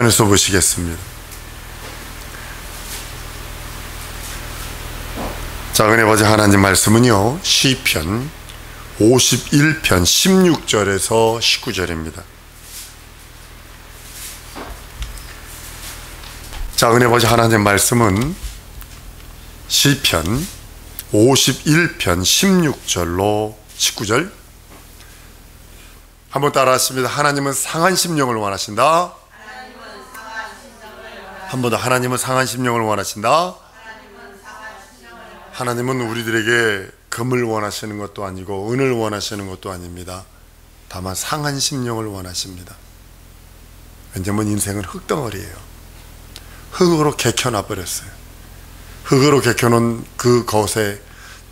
에서 보시겠습니다. 자, 은혜 아버지 하나님 말씀은요, 시편 51편 16절에서 19절입니다. 자, 은혜 아버지 하나님 말씀은 시편 51편 16절로 19절 한번 따라 하십니다. 하나님은 상한 심령을 원하신다. 한 번 더. 하나님은 상한 심령을 원하신다. 하나님은 우리들에게 금을 원하시는 것도 아니고 은을 원하시는 것도 아닙니다. 다만 상한 심령을 원하십니다. 왜냐하면 인생은 흙덩어리예요. 흙으로 개켜놔 버렸어요. 흙으로 개켜놓은 그 것에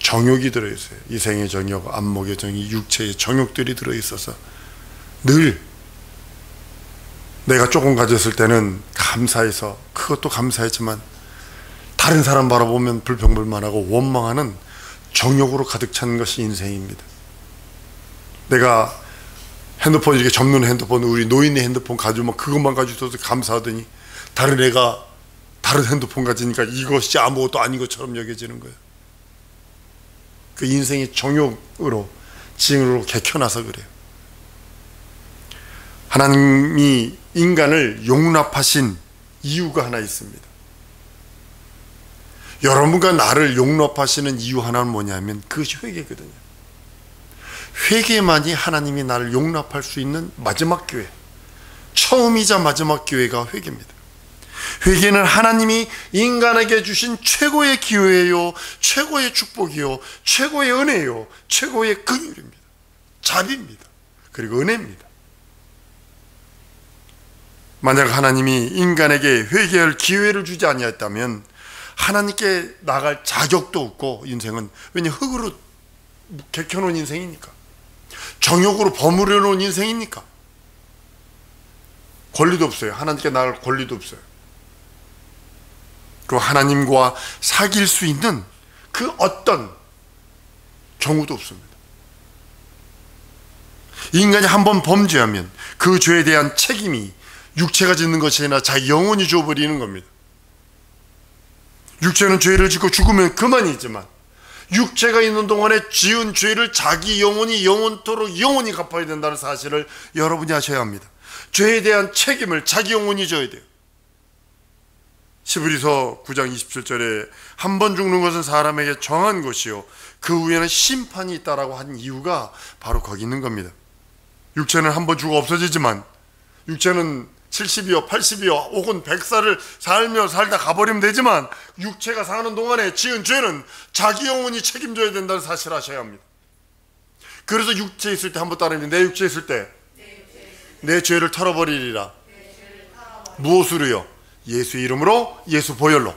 정욕이 들어있어요. 이생의 정욕, 안목의 정욕, 육체의 정욕들이 들어있어서 늘 내가 조금 가졌을 때는 감사해서 그것도 감사했지만 다른 사람 바라보면 불평불만하고 원망하는 정욕으로 가득 찬 것이 인생입니다. 내가 핸드폰 이렇게 접는 핸드폰, 우리 노인의 핸드폰 가지고 그것만 가지고 있어서 감사하더니 다른 애가 다른 핸드폰 가지니까 이것이 아무것도 아닌 것처럼 여겨지는 거예요. 그 인생이 정욕으로 징으로 개켜놔서 그래요. 하나님이 인간을 용납하신 이유가 하나 있습니다. 여러분과 나를 용납하시는 이유 하나는 뭐냐면 그것이 회개거든요. 회개만이 하나님이 나를 용납할 수 있는 마지막 기회, 처음이자 마지막 기회가 회개입니다. 회개는 하나님이 인간에게 주신 최고의 기회예요, 최고의 축복이요, 최고의 은혜요, 최고의 긍휼입니다. 자비입니다. 그리고 은혜입니다. 만약 하나님이 인간에게 회개할 기회를 주지 아니했다면 하나님께 나갈 자격도 없고, 인생은 왜냐 흙으로 개켜놓은 인생이니까, 정욕으로 버무려 놓은 인생이니까 권리도 없어요. 하나님께 나갈 권리도 없어요. 그리고 하나님과 사귈 수 있는 그 어떤 경우도 없습니다. 인간이 한번 범죄하면 그 죄에 대한 책임이 육체가 짓는 것이 아니라 자기 영혼이 줘버리는 겁니다. 육체는 죄를 짓고 죽으면 그만이지만 육체가 있는 동안에 지은 죄를 자기 영혼이 영원토록 영원히 갚아야 된다는 사실을 여러분이 아셔야 합니다. 죄에 대한 책임을 자기 영혼이 져야 돼요. 히브리서 9장 27절에 한 번 죽는 것은 사람에게 정한 것이요 그 후에는 심판이 있다라고 한 이유가 바로 거기 있는 겁니다. 육체는 한 번 죽어 없어지지만 육체는 70이요 80이요 혹은 100살을 살다 가버리면 되지만 육체가 사는 동안에 지은 죄는 자기 영혼이 책임져야 된다는 사실을 아셔야 합니다. 그래서 육체에 있을 때 한번 따르면 내 육체에 있을 때 내 죄를 털어버리리라. 무엇으로요? 예수 이름으로, 예수 보혈로.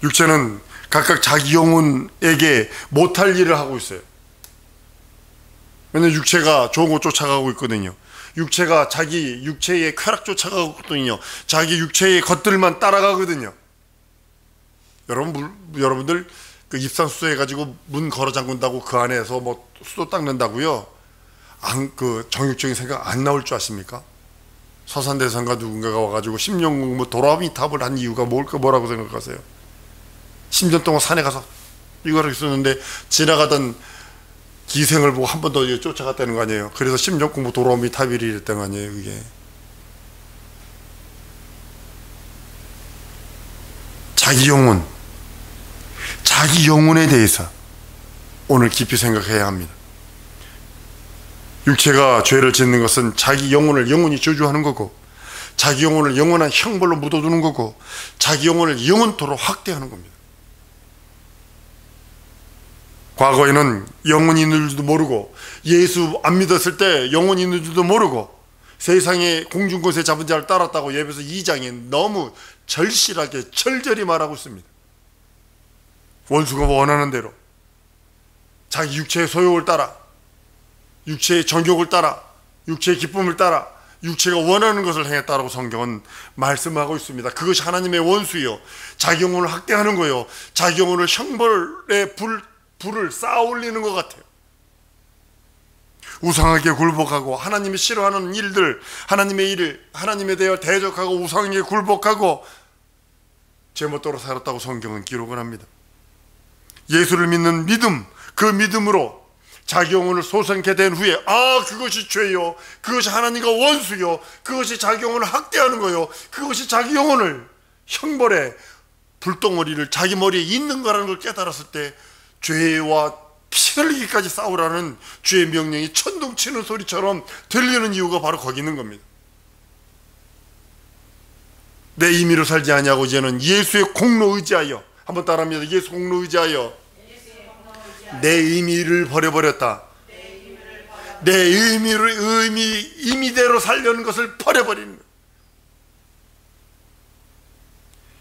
육체는 각각 자기 영혼에게 못할 일을 하고 있어요. 왜냐면 육체가 좋은 거 쫓아가고 있거든요. 육체가 자기 육체의 쾌락 쫓아가고 있거든요. 자기 육체의 것들만 따라가거든요. 여러분들 그 입상수소 해가지고 문 걸어 잠근다고 그 안에서 뭐 수도 닦는다고요? 그 정욕적인 생각 안 나올 줄 아십니까? 서산대성가 누군가가 와가지고 10년 공부 도라미 탑을 한 이유가 뭐라고 생각하세요? 10년 동안 산에 가서 이거를 있었는데 지나가던 기생을 보고 한 번 더 쫓아갔다는 거 아니에요? 그래서 10년 공부 도라미 탑이 됐던 거 아니에요? 그게 자기 영혼에 대해서 오늘 깊이 생각해야 합니다. 육체가 죄를 짓는 것은 자기 영혼을 영원히 저주하는 거고, 자기 영혼을 영원한 형벌로 묻어두는 거고, 자기 영혼을 영원토록 확대하는 겁니다. 과거에는 영혼이 있는 줄도 모르고, 예수 안 믿었을 때 영혼이 있는 줄도 모르고, 세상에 공중곳에 잡은 자를 따랐다고 예배서 2장에 너무 절실하게 절절히 말하고 있습니다. 원수가 원하는 대로 자기 육체의 소욕을 따라, 육체의 정욕을 따라, 육체의 기쁨을 따라, 육체가 원하는 것을 행했다라고 성경은 말씀하고 있습니다. 그것이 하나님의 원수요, 자기 영혼을 학대하는 거요, 자기 영혼을 형벌의 불을 쌓아 올리는 것 같아요. 우상에게 굴복하고 하나님이 싫어하는 일들, 하나님의 일을 하나님에 대해 대적하고 우상에게 굴복하고 제멋대로 살았다고 성경은 기록을 합니다. 예수를 믿는 믿음, 그 믿음으로 자기 영혼을 소생케 된 후에 그것이 죄요, 그것이 하나님과 원수요, 그것이 자기 영혼을 학대하는 거요, 그것이 자기 영혼을 형벌의 불덩어리를 자기 머리에 있는 거라는 걸 깨달았을 때 죄와 피 흘리기까지 싸우라는 주의 명령이 천둥치는 소리처럼 들리는 이유가 바로 거기 있는 겁니다. 내 임의로 살지 아니하고 이제는 예수의 공로 의지하여, 한번 따라합니다. 예수 공로 의지하여 내 임의를 버려버렸다. 내 임의대로 살려는 것을 버려버리는 거예요.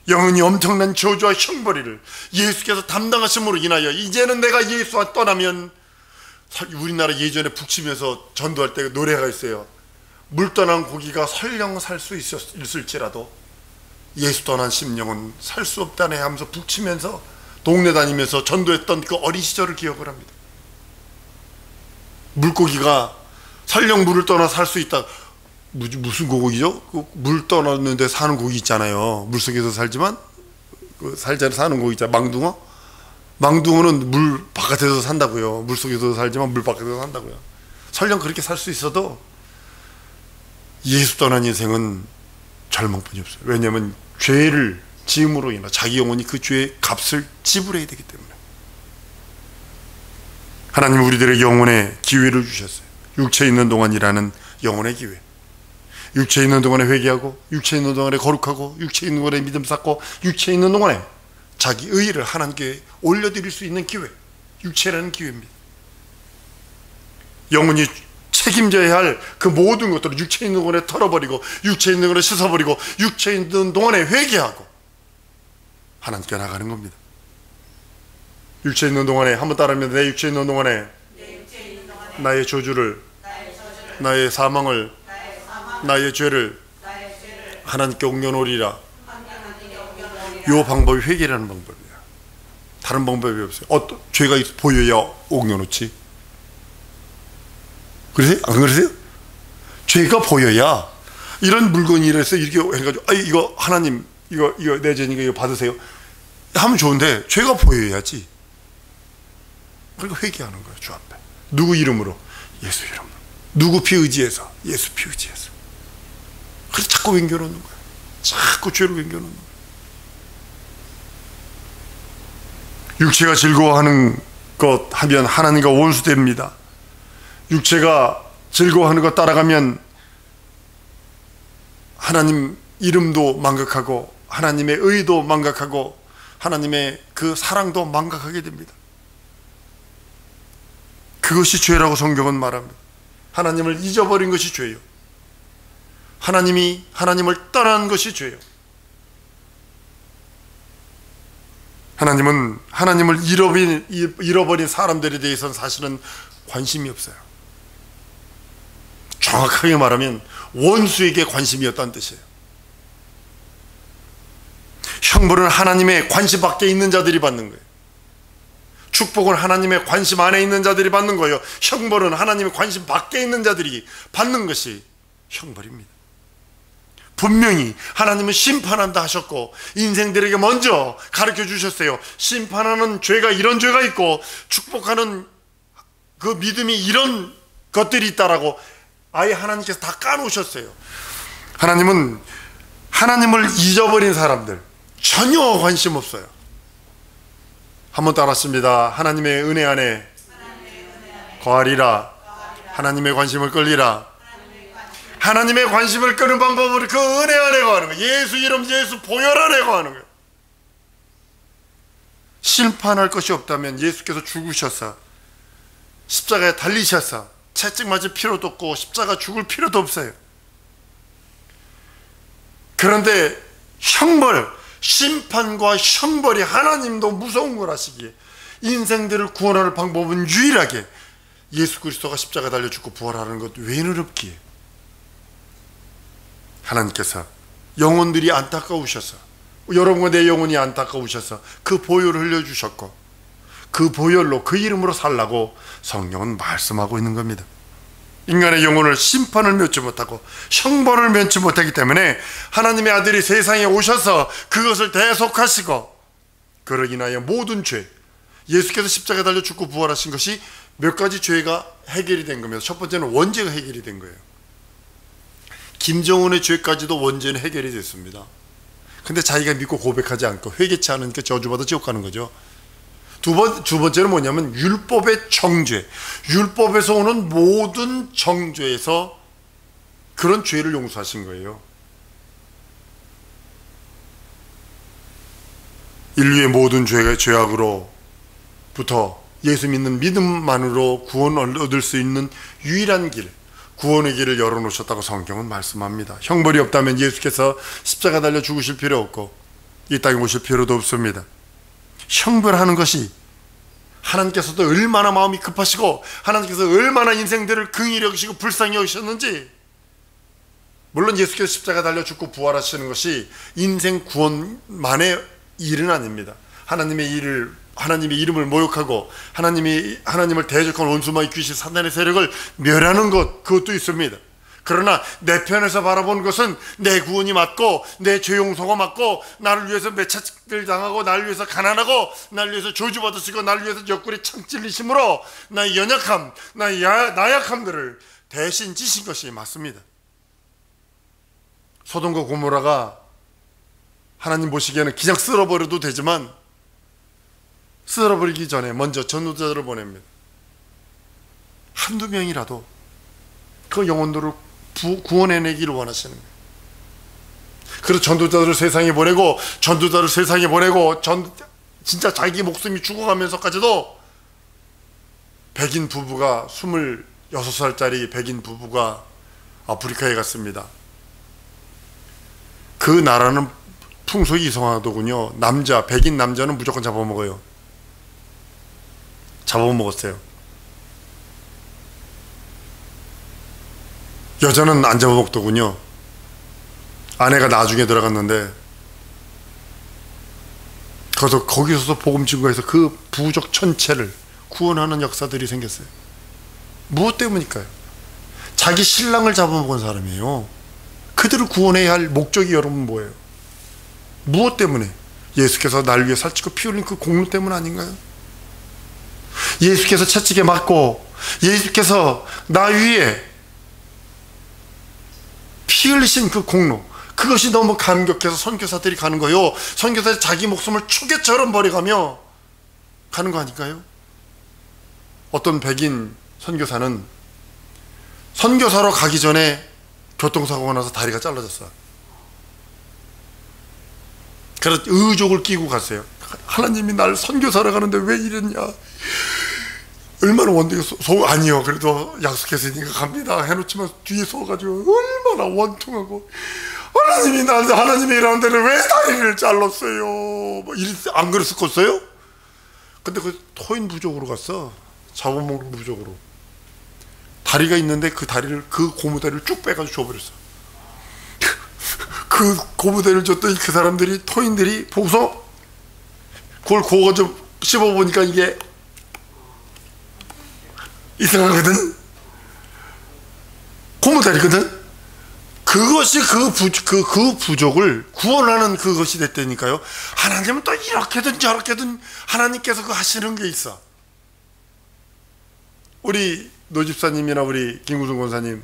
영원히 엄청난 저주와 형벌이를 예수께서 담당하심으로 인하여 이제는 내가 예수와 떠나면, 우리나라 예전에 북치면서 전도할 때 노래가 있어요. 물 떠난 고기가 설령 살 수 있을지라도 예수 떠난 심령은 살 수 없다네 하면서 북치면서 동네 다니면서 전도했던 그 어린 시절을 기억을 합니다. 물고기가 설령 물을 떠나 살 수 있다. 무슨 고기죠? 물 떠났는데 사는 고기 있잖아요. 물속에서 살지만 살자로 사는 고기 있잖아요. 망둥어? 망둥어는 물 바깥에서 산다고요. 물속에서 살지만 물 바깥에서 산다고요. 설령 그렇게 살 수 있어도 예수 떠난 인생은 절망뿐이 없어요. 왜냐하면 죄를 지음으로 인해 자기 영혼이 그 죄의 값을 지불해야 되기 때문에. 하나님 우리들의 영혼에 기회를 주셨어요. 육체에 있는 동안이라는 영혼의 기회. 육체에 있는 동안에 회개하고, 육체에 있는 동안에 거룩하고, 육체에 있는 동안에 믿음 쌓고, 육체에 있는 동안에 자기 의의를 하나님께 올려드릴 수 있는 기회, 육체라는 기회입니다. 영혼이 책임져야 할 그 모든 것들을 육체에 있는 동안에 털어버리고, 육체에 있는 동안에 씻어버리고, 육체에 있는 동안에 회개하고 하나님께 나가는 겁니다. 육체에 있는 동안에, 한번 따라하면 내 육체에 있는 동안에 나의 저주를, 나의 사망을, 나의 죄를 하나님께 옮겨놓으리라. 이 방법이 회개라는 방법이에요. 다른 방법이 없어요. 어떤 죄가 보여야 옮겨놓지. 그러세요? 안 그러세요? 죄가 보여야, 이런 물건이 이래서 이렇게 해가지고 이거 하나님 이거 내 죄니까 이거 받으세요 하면 좋은데, 죄가 보여야지. 그러니까 회개하는 거예요. 주 앞에 누구 이름으로? 예수 이름으로. 누구 피 의지해서? 예수 피 의지해서. 그래서 자꾸 옮겨놓는 거예요. 자꾸 죄를 옮겨놓는 거예요. 육체가 즐거워하는 것 하면 하나님과 원수됩니다. 육체가 즐거워하는 것 따라가면 하나님 이름도 망각하고, 하나님의 의도 망각하고, 하나님의 그 사랑도 망각하게 됩니다. 그것이 죄라고 성경은 말합니다. 하나님을 잊어버린 것이 죄예요. 하나님을 떠난 것이 죄예요. 하나님은 하나님을 잃어버린 사람들에 대해서는 사실은 관심이 없어요. 정확하게 말하면 원수에게 관심이었다는 뜻이에요. 형벌은 하나님의 관심 밖에 있는 자들이 받는 거예요. 축복은 하나님의 관심 안에 있는 자들이 받는 거예요. 형벌은 하나님의 관심 밖에 있는 자들이 받는 것이 형벌입니다. 분명히 하나님은 심판한다 하셨고, 인생들에게 먼저 가르쳐 주셨어요. 심판하는 죄가 이런 죄가 있고, 축복하는 그 믿음이 이런 것들이 있다라고 아예 하나님께서 다 까놓으셨어요. 하나님은 하나님을 잊어버린 사람들 전혀 관심 없어요. 한번 따랐습니다. 하나님의 은혜 안에 거하리라. 하나님의 관심을 끌리라. 하나님의 관심을 끄는 방법은 그 은혜 안에 거하는 거예요. 예수 이름, 예수 보혈 안에 거하는 거예요. 심판할 것이 없다면 예수께서 죽으셔서 십자가에 달리셔서 채찍 맞을 필요도 없고 십자가 죽을 필요도 없어요. 그런데 형벌, 심판과 형벌이 하나님도 무서운 걸 아시기에 인생들을 구원할 방법은 유일하게 예수 그리스도가 십자가 달려 죽고 부활하는 것 외에는 없기에 하나님께서 영혼들이 안타까우셔서, 여러분과 내 영혼이 안타까우셔서 그 보혈을 흘려주셨고, 그 보혈로 그 이름으로 살라고 성령은 말씀하고 있는 겁니다. 인간의 영혼을 심판을 면치 못하고 형벌을 면치 못하기 때문에 하나님의 아들이 세상에 오셔서 그것을 대속하시고, 그로 인하여 모든 죄, 예수께서 십자가에 달려 죽고 부활하신 것이 몇 가지 죄가 해결이 된 겁니다. 첫 번째는 원죄가 해결이 된 거예요. 김정은의 죄까지도 원죄는 해결이 됐습니다. 근데 자기가 믿고 고백하지 않고 회개치 않으니까 저주받아 지옥 가는 거죠. 두 번째는 뭐냐면 율법의 정죄. 율법에서 오는 모든 정죄에서 그런 죄를 용서하신 거예요. 인류의 모든 죄악으로부터 예수 믿는 믿음만으로 구원을 얻을 수 있는 유일한 길, 구원의 길을 열어놓으셨다고 성경은 말씀합니다. 형벌이 없다면 예수께서 십자가 달려 죽으실 필요 없고 이 땅에 오실 필요도 없습니다. 형벌하는 것이 하나님께서도 얼마나 마음이 급하시고 하나님께서 얼마나 인생들을 긍휼히 여기시고 불쌍히 여기셨는지. 물론 예수께서 십자가 달려 죽고 부활하시는 것이 인생 구원만의 일은 아닙니다. 하나님의 이름을 모욕하고 하나님을 대적한 원수마귀 귀신 사단의 세력을 멸하는 것, 그것도 있습니다. 그러나 내 편에서 바라본 것은 내 구원이 맞고 내 죄 용서가 맞고 나를 위해서 매차를 당하고 나를 위해서 가난하고 나를 위해서 저주받으시고 나를 위해서 옆구리 창 찔리심으로 나의 연약함, 나의 나약함들을 대신 지신 것이 맞습니다. 소돔과 고모라가 하나님 보시기에는 그냥 쓸어버려도 되지만 쓸어버리기 전에 먼저 전도자들을 보냅니다. 한두 명이라도 그 영혼들을 구원해내기를 원하시는 거예요. 그래서 전도자를 세상에 보내고 진짜 자기 목숨이 죽어가면서까지도 백인 부부가 26살짜리 백인 부부가 아프리카에 갔습니다. 그 나라는 풍속이 이상하더군요. 백인 남자는 무조건 잡아먹어요. 잡아먹었어요. 여자는 안 잡아먹더군요. 아내가 나중에 들어갔는데 거기서 복음 증거해서 그 부족 전체를 구원하는 역사들이 생겼어요. 무엇 때문일까요? 자기 신랑을 잡아먹은 사람이에요. 그들을 구원해야 할 목적이 여러분 뭐예요? 무엇 때문에? 예수께서 날 위해 살찌고 피 흘린 그 공로 때문 아닌가요? 예수께서 채찍에 맞고 예수께서 나 위에 피 흘리신 그 공로, 그것이 너무 감격해서 선교사들이 가는 거요. 선교사들이 자기 목숨을 초계처럼 버려가며 가는 거 아닐까요? 어떤 백인 선교사는 선교사로 가기 전에 교통사고가 나서 다리가 잘라졌어요. 그래서 의족을 끼고 갔어요. 하나님이 날 선교사로 가는데 왜 이랬냐, 얼마나 원통해서 아니요 그래도 약속했으니까 갑니다 해놓지만 뒤에 서가지고 얼마나 원통하고, 하나님이 일하는 데를 왜 다리를 잘랐어요, 뭐 안 그랬었겠어요? 근데 그 토인 부족으로 갔어. 잡아먹는 부족으로. 다리가 있는데 그 고무다리를 쭉 빼가지고 줘버렸어. 그 고무다리를 줬더니 그 사람들이, 토인들이 보고서 그걸 구워가지고 씹어보니까 이게 이상하거든. 고무다리거든. 그것이 그 부족을 구원하는 그것이 됐다니까요. 하나님은 또 이렇게든 저렇게든 하나님께서 그 하시는 게 있어. 우리 노집사님이나 우리 김구순 권사님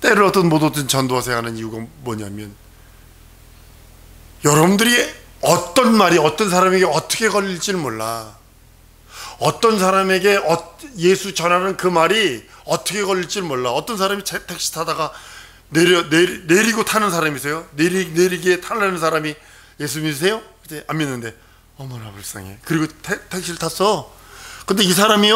때를 얻든 못 얻든 전도하세요 하는 이유가 뭐냐면, 여러분들이 어떤 말이 어떤 사람에게 어떻게 걸릴지는 몰라. 어떤 사람에게 예수 전하는 그 말이 어떻게 걸릴지는 몰라. 어떤 사람이 택시 타다가 내리고 타는 사람이세요? 내리기에 타려는 사람이 예수 믿으세요? 이제 안 믿는데 어머나 불쌍해. 그리고 택시를 탔어. 근데 이 사람이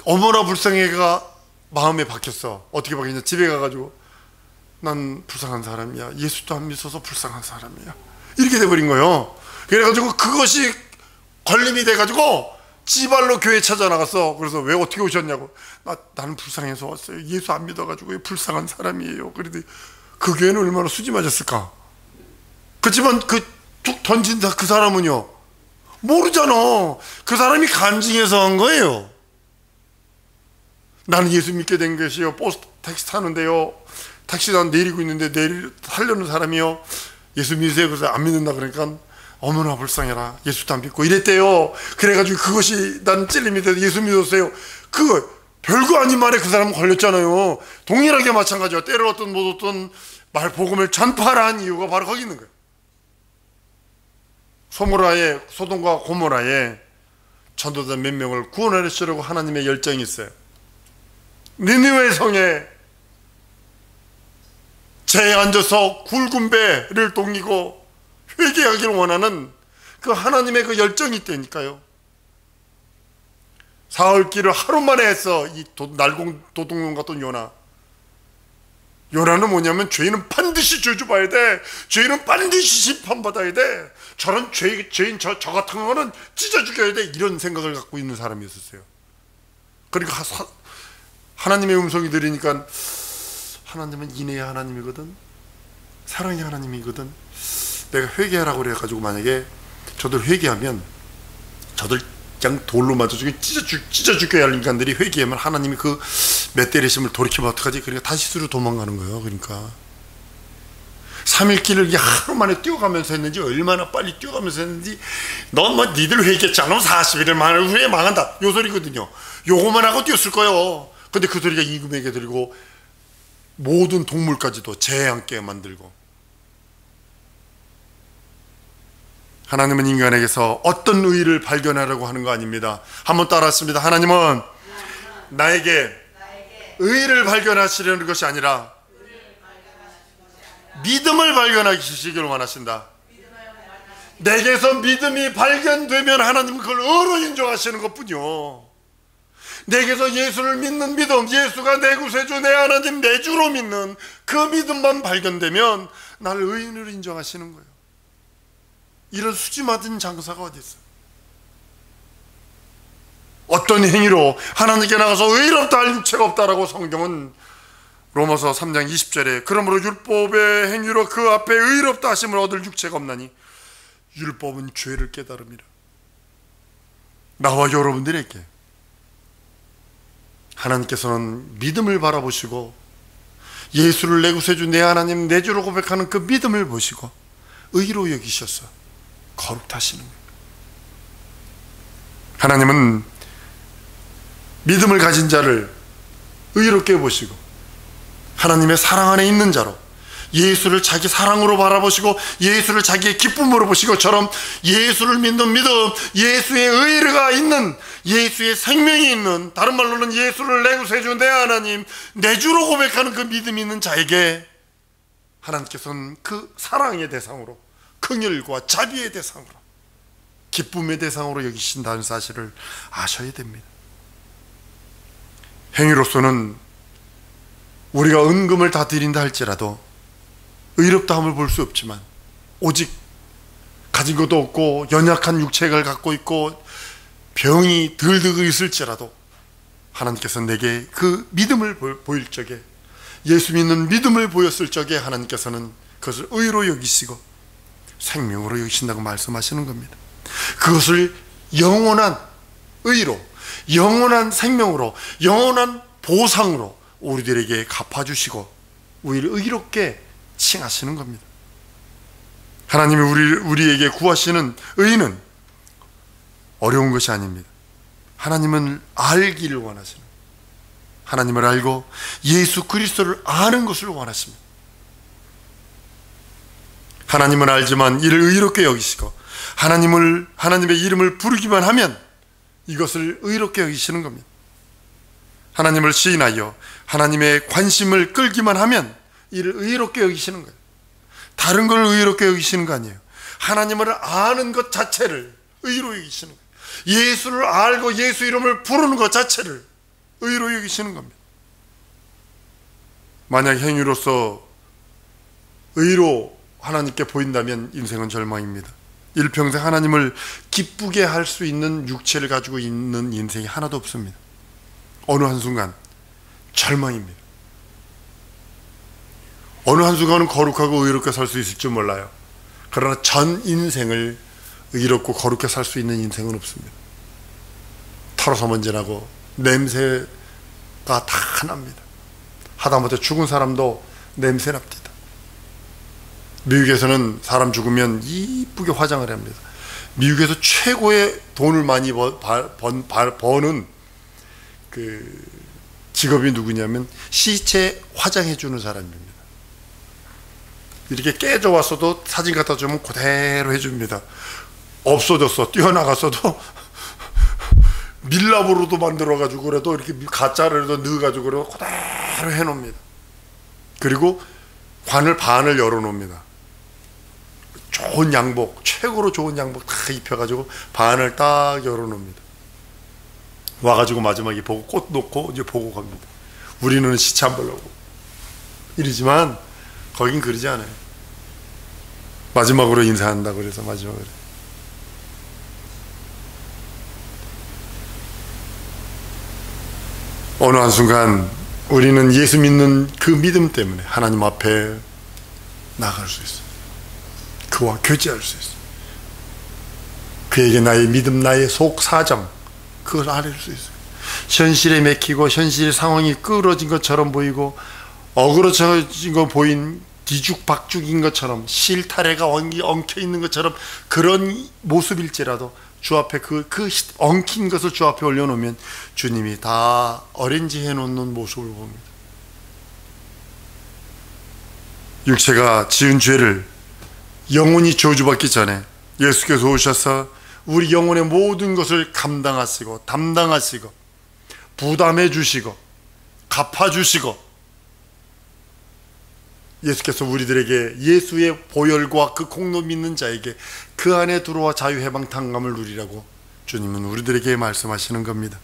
어머나 불쌍해가 마음에 박혔어. 어떻게 박혔냐, 집에 가가지고 난 불쌍한 사람이야, 예수도 안 믿어서 불쌍한 사람이야, 이렇게 돼버린 거예요. 그래가지고 그것이 걸림이 돼가지고 지발로 교회 찾아나갔어. 그래서 왜 어떻게 오셨냐고. 나는 불쌍해서 왔어요, 예수 안 믿어가지고 불쌍한 사람이에요. 그런데 그 교회는 얼마나 수지 맞았을까. 그렇지만 툭 던진다 그 사람은요 모르잖아. 그 사람이 간증해서 한 거예요. 나는 예수 믿게 된 것이요, 버스 택시 타는데요, 택시도 내리고 있는데 타려는 사람이요, 예수 믿으세요. 그래서 안 믿는다 그러니까 어머나 불쌍해라, 예수도 안 믿고 이랬대요. 그래가지고 그것이 나는 찔림이 돼서 예수 믿었어요. 그거 별거 아닌 말에 그 사람은 걸렸잖아요. 동일하게 마찬가지야. 때를 얻든 못 얻든 말 복음을 전파한 이유가 바로 거기 있는 거예요. 소돔과 고모라에 전도자 몇 명을 구원하시려고 하나님의 열정이 있어요. 니느웨 성에 재에 앉아서 굵은 배를 동이고 회개하기를 원하는 그 하나님의 그 열정이 있다니까요. 사흘길을 하루 만에 했어. 이 도둑놈 같은 요나는 뭐냐면 죄인은 반드시 저주받아야 돼. 죄인은 반드시 심판받아야 돼. 저런 죄인 저 같은 거는 찢어 죽여야 돼. 이런 생각을 갖고 있는 사람이었어요. 그러니까 하나님의 음성이 들으니까 하나님은 인애의 하나님이거든, 사랑의 하나님이거든, 내가 회개하라고 그래가지고 만약에 저들 회개하면 저들 그냥 돌로 맞아 죽여 찢어 죽여야 할 인간들이 회개하면 하나님이 그 맷때리심을 돌이키면 어떡하지? 그러니까 다시스로 도망가는 거예요. 그러니까 3일 길을 하루 만에 뛰어가면서 했는지, 얼마나 빨리 뛰어가면서 했는지, 넌 뭐 니들 회개했지 않으면 40일 후에 망한다, 요 소리거든요. 요거만 하고 뛰었을 거예요. 근데 그 소리가 임금에게 들리고 모든 동물까지도 재앙케 만들고. 하나님은 인간에게서 어떤 의의를 발견하려고 하는 거 아닙니다. 한번 따라했습니다. 하나님은 나에게 의의를 발견하시려는 것이 아니라 믿음을 발견하시기를 원하신다. 내게서 믿음이 발견되면 하나님은 그걸 의로 인정하시는 것뿐이요. 내게서 예수를 믿는 믿음, 예수가 내 구세주, 내 하나님, 내 주로 믿는 그 믿음만 발견되면 나를 의인으로 인정하시는 거예요. 이런 수지맞은 장사가 어디 있어요? 어떤 행위로 하나님께 나가서 의롭다 할 육체가 없다라고 성경은 로마서 3장 20절에 그러므로 율법의 행위로 그 앞에 의롭다 하심을 얻을 육체가 없나니 율법은 죄를 깨달음이라. 나와 여러분들에게 하나님께서는 믿음을 바라보시고 예수를 내 구세주, 내 하나님, 내 주로 고백하는 그 믿음을 보시고 의로 여기셔서 거룩하시는 거예요. 하나님은 믿음을 가진 자를 의롭게 보시고 하나님의 사랑 안에 있는 자로 예수를 자기 사랑으로 바라보시고 예수를 자기의 기쁨으로 보시고처럼 예수를 믿는 믿음, 예수의 의가 있는, 예수의 생명이 있는, 다른 말로는 예수를 내 구세주, 내 하나님, 내 주로 고백하는 그 믿음이 있는 자에게 하나님께서는 그 사랑의 대상으로, 긍휼과 자비의 대상으로, 기쁨의 대상으로 여기신다는 사실을 아셔야 됩니다. 행위로서는 우리가 은금을 다 드린다 할지라도 의롭다함을 볼 수 없지만, 오직 가진 것도 없고 연약한 육체를 갖고 있고 병이 들들고 있을지라도 하나님께서 내게 그 믿음을 보일 적에, 예수 믿는 믿음을 보였을 적에 하나님께서는 그것을 의로 여기시고 생명으로 여기신다고 말씀하시는 겁니다. 그것을 영원한 의로, 영원한 생명으로, 영원한 보상으로 우리들에게 갚아주시고 우리를 의롭게 칭하시는 겁니다. 하나님이 우리에게 구하시는 의는 어려운 것이 아닙니다. 하나님은 알기를 원하시는, 하나님을 알고 예수 그리스도를 아는 것을 원하십니다. 하나님은 알지만 이를 의롭게 여기시고 하나님의 이름을 부르기만 하면 이것을 의롭게 여기시는 겁니다. 하나님을 시인하여 하나님의 관심을 끌기만 하면 이를 의롭게 여기시는 거예요. 다른 걸 의롭게 여기시는 거 아니에요. 하나님을 아는 것 자체를 의로 여기시는 거예요. 예수를 알고 예수 이름을 부르는 것 자체를 의로 여기시는 겁니다. 만약 행위로서 의로 하나님께 보인다면 인생은 절망입니다. 일평생 하나님을 기쁘게 할 수 있는 육체를 가지고 있는 인생이 하나도 없습니다. 어느 한순간 절망입니다. 어느 한순간은 거룩하고 의롭게 살 수 있을지 몰라요. 그러나 전 인생을 의롭고 거룩하게 살 수 있는 인생은 없습니다. 털어서 먼지나고 냄새 다 납니다. 하다못해 죽은 사람도 냄새 납니다. 미국에서는 사람 죽으면 이쁘게 화장을 합니다. 미국에서 최고의 돈을 많이 버는 그 직업이 누구냐면 시체 화장해 주는 사람입니다. 이렇게 깨져 왔어도 사진 갖다 주면 그대로 해줍니다. 없어졌어, 뛰어나갔어도 밀랍으로도 만들어가지고 그래도 이렇게 가짜로도 넣어가지고 그래도 그대로 해놓습니다. 그리고 관을 반을 열어놓습니다. 좋은 양복, 최고로 좋은 양복 다 입혀가지고 반을 딱 열어놓습니다. 와가지고 마지막에 보고 꽃 놓고 이제 보고 갑니다. 우리는 시체 안 보려고 이러지만 거긴 그러지 않아요. 마지막으로 인사한다 그래서 마지막으로. 어느 한순간 우리는 예수 믿는 그 믿음 때문에 하나님 앞에 나갈 수 있어요. 그와 교제할 수 있어요. 그에게 나의 믿음, 나의 속 사정, 그걸 알릴 수 있어요. 현실에 맥히고 현실 상황이 끌어진 것처럼 보이고 어그러져진 거 보인 뒤죽박죽인 것처럼 실타래가 엉켜 있는 것처럼 그런 모습일지라도 주 앞에 그 엉킨 것을 주 앞에 올려놓으면 주님이 다 어렌지 해놓는 모습을 봅니다. 육체가 지은 죄를 영혼이 저주받기 전에 예수께서 오셔서 우리 영혼의 모든 것을 감당하시고 담당하시고 부담해 주시고 갚아주시고 예수께서 우리들에게 예수의 보혈과 그 공로 믿는 자에게 그 안에 들어와 자유해방탕감을 누리라고 주님은 우리들에게 말씀하시는 겁니다.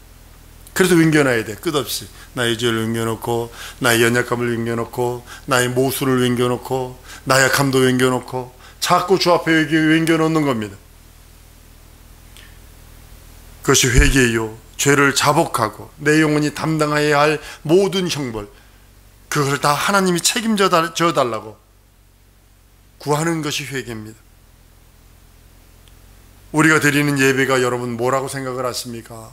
그래서 윙겨놔야 돼. 끝없이 나의 죄를 윙겨놓고 나의 연약함을 윙겨놓고 나의 모술을 윙겨놓고 나약함도 윙겨놓고 자꾸 주 앞에 윙겨놓는 겁니다. 그것이 회개요, 죄를 자복하고 내 영혼이 담당해야 할 모든 형벌, 그것을 다 하나님이 책임져 달라고 구하는 것이 회개입니다. 우리가 드리는 예배가 여러분 뭐라고 생각을 하십니까?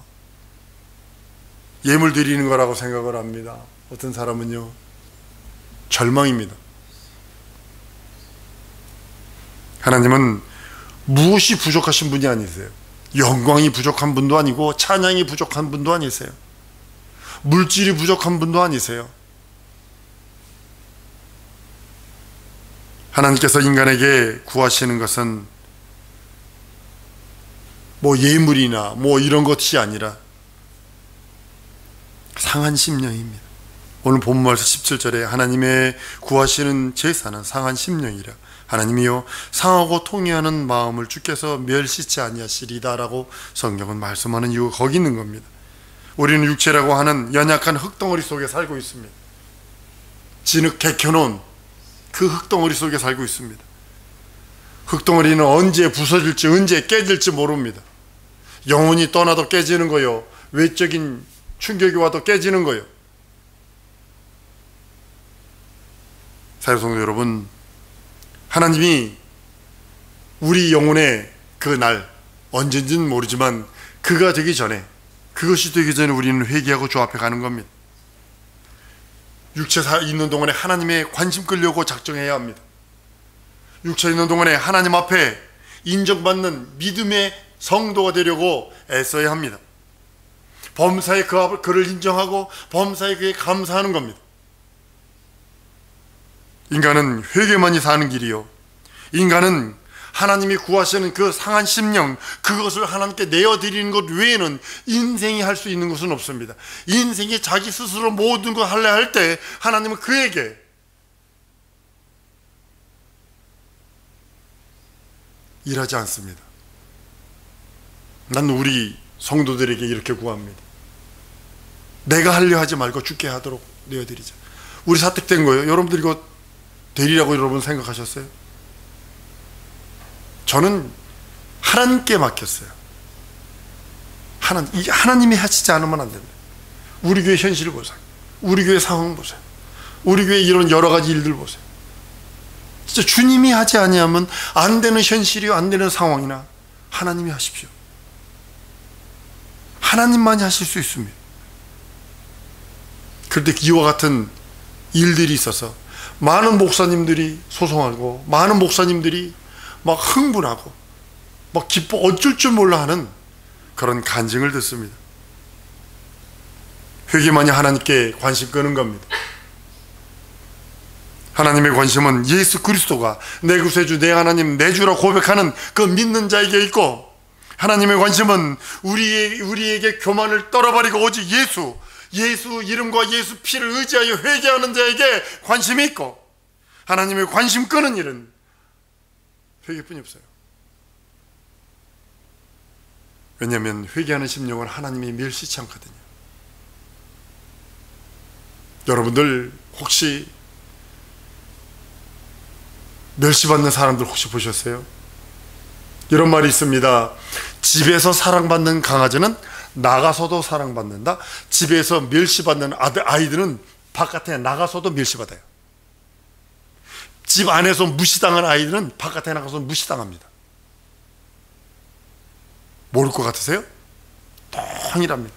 예물 드리는 거라고 생각을 합니다. 어떤 사람은요, 절망입니다. 하나님은 무엇이 부족하신 분이 아니세요. 영광이 부족한 분도 아니고 찬양이 부족한 분도 아니세요. 물질이 부족한 분도 아니세요. 하나님께서 인간에게 구하시는 것은 뭐 예물이나 뭐 이런 것이 아니라 상한 심령입니다. 오늘 본문에서 17절에 하나님의 구하시는 제사는 상한 심령이라. 하나님이요 상하고 통회하는 마음을 주께서 멸시치 아니하시리다라고 성경은 말씀하는 이유가 거기 있는 겁니다. 우리는 육체라고 하는 연약한 흙덩어리 속에 살고 있습니다. 진흙 개켜놓은 그 흙덩어리 속에 살고 있습니다. 흙덩어리는 언제 부서질지 언제 깨질지 모릅니다. 영혼이 떠나도 깨지는 거요, 외적인 충격이 와도 깨지는 거요. 사랑하는 여러분, 하나님이 우리 영혼의 그 날, 언젠지는 모르지만 그가 되기 전에, 그것이 되기 전에 우리는 회개하고 주 앞에 가는 겁니다. 육체 있는 동안에 하나님의 관심 끌려고 작정해야 합니다. 육체 있는 동안에 하나님 앞에 인정받는 믿음의 성도가 되려고 애써야 합니다. 범사에 그를 인정하고 범사에 그에 감사하는 겁니다. 인간은 회개만이 사는 길이요, 인간은 하나님이 구하시는 그 상한 심령, 그것을 하나님께 내어드리는 것 외에는 인생이 할 수 있는 것은 없습니다. 인생이 자기 스스로 모든 걸 하려 할 때 하나님은 그에게 일하지 않습니다. 난 우리 성도들에게 이렇게 구합니다. 내가 하려 하지 말고 주께 하도록 내어드리자. 우리 사택된 거예요. 여러분들 이거 되리라고 여러분 생각하셨어요? 저는 하나님께 맡겼어요. 하나님이 하시지 않으면 안 됩니다. 우리 교회 현실을 보세요. 우리 교회 상황 보세요. 우리 교회 이런 여러 가지 일들 보세요. 진짜 주님이 하지 아니하면 안 되는 현실이요, 안 되는 상황이나 하나님이 하십시오. 하나님만이 하실 수 있습니다. 그런데 이와 같은 일들이 있어서 많은 목사님들이 소송하고 많은 목사님들이 막 흥분하고 막 기뻐 어쩔 줄 몰라 하는 그런 간증을 듣습니다. 회개만이 하나님께 관심 끄는 겁니다. 하나님의 관심은 예수 그리스도가 내 구세주, 내 하나님, 내 주라 고백하는 그 믿는 자에게 있고, 하나님의 관심은 우리에게 교만을 떨어버리고 오직 예수 이름과 예수 피를 의지하여 회개하는 자에게 관심이 있고, 하나님의 관심 끄는 일은 회개뿐이 없어요. 왜냐하면 회개하는 심령을 하나님이 멸시치 않거든요. 여러분들 혹시 멸시받는 사람들 혹시 보셨어요? 이런 말이 있습니다. 집에서 사랑받는 강아지는 나가서도 사랑받는다. 집에서 멸시받는 아이들은 바깥에 나가서도 멸시받아요. 집 안에서 무시당한 아이들은 바깥에 나가서 무시당합니다. 모를 것 같으세요? 동일합니다.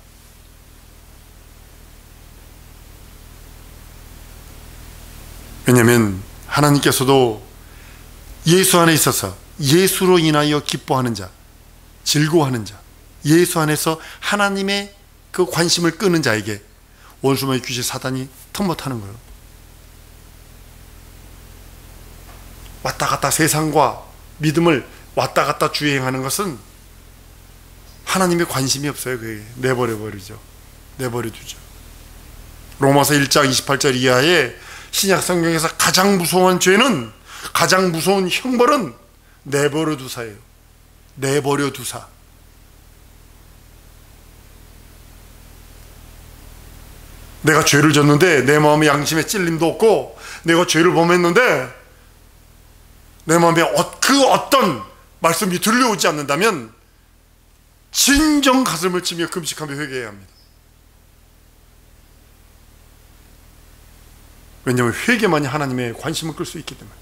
왜냐하면 하나님께서도 예수 안에 있어서 예수로 인하여 기뻐하는 자, 즐거워하는 자, 예수 안에서 하나님의 그 관심을 끄는 자에게 원수마귀 귀신 사단이 턱 못하는 거예요. 왔다 갔다 세상과 믿음을 왔다 갔다 주행하는 것은 하나님의 관심이 없어요. 그게 내버려버리죠. 내버려두죠. 로마서 1장 28절 이하에 신약 성경에서 가장 무서운 죄는, 가장 무서운 형벌은 내버려두사예요. 내버려두사. 내가 죄를 졌는데 내 마음의 양심에 찔림도 없고, 내가 죄를 범했는데 내 마음에 그 어떤 말씀이 들려오지 않는다면 진정 가슴을 치며 금식하며 회개해야 합니다. 왜냐하면 회개만이 하나님의 관심을 끌 수 있기 때문에.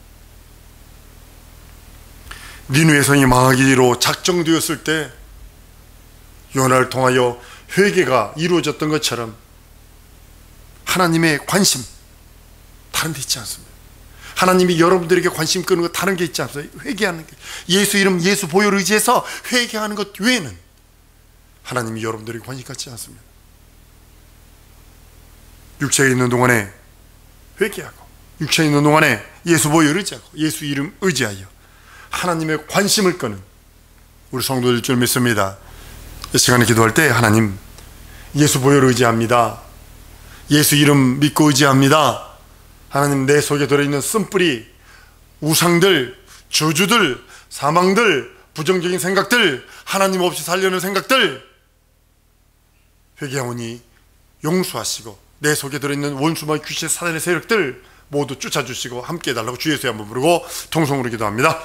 니느웨 성이 망하기로 작정되었을 때 요나를 통하여 회개가 이루어졌던 것처럼 하나님의 관심 다른 데 있지 않습니다. 하나님이 여러분들에게 관심 끄는 거 다른 게 있지 않습니까? 회개하는 게, 예수 이름 예수 보혈을 의지해서 회개하는 것 외에는 하나님이 여러분들에게 관심 갖지 않습니다. 육체에 있는 동안에 회개하고, 육체에 있는 동안에 예수 보혈을 의지하고 예수 이름 의지하여 하나님의 관심을 끄는 우리 성도들 줄 믿습니다. 이 시간에 기도할 때 하나님, 예수 보혈을 의지합니다. 예수 이름 믿고 의지합니다. 하나님, 내 속에 들어있는 쓴뿌리, 우상들, 저주들, 사망들, 부정적인 생각들, 하나님 없이 살려는 생각들 회개하오니 용서하시고 내 속에 들어있는 원수마귀 귀신 사단의 세력들 모두 쫓아주시고 함께 해달라고 주 예수의 한번 부르고 통성으로 기도합니다.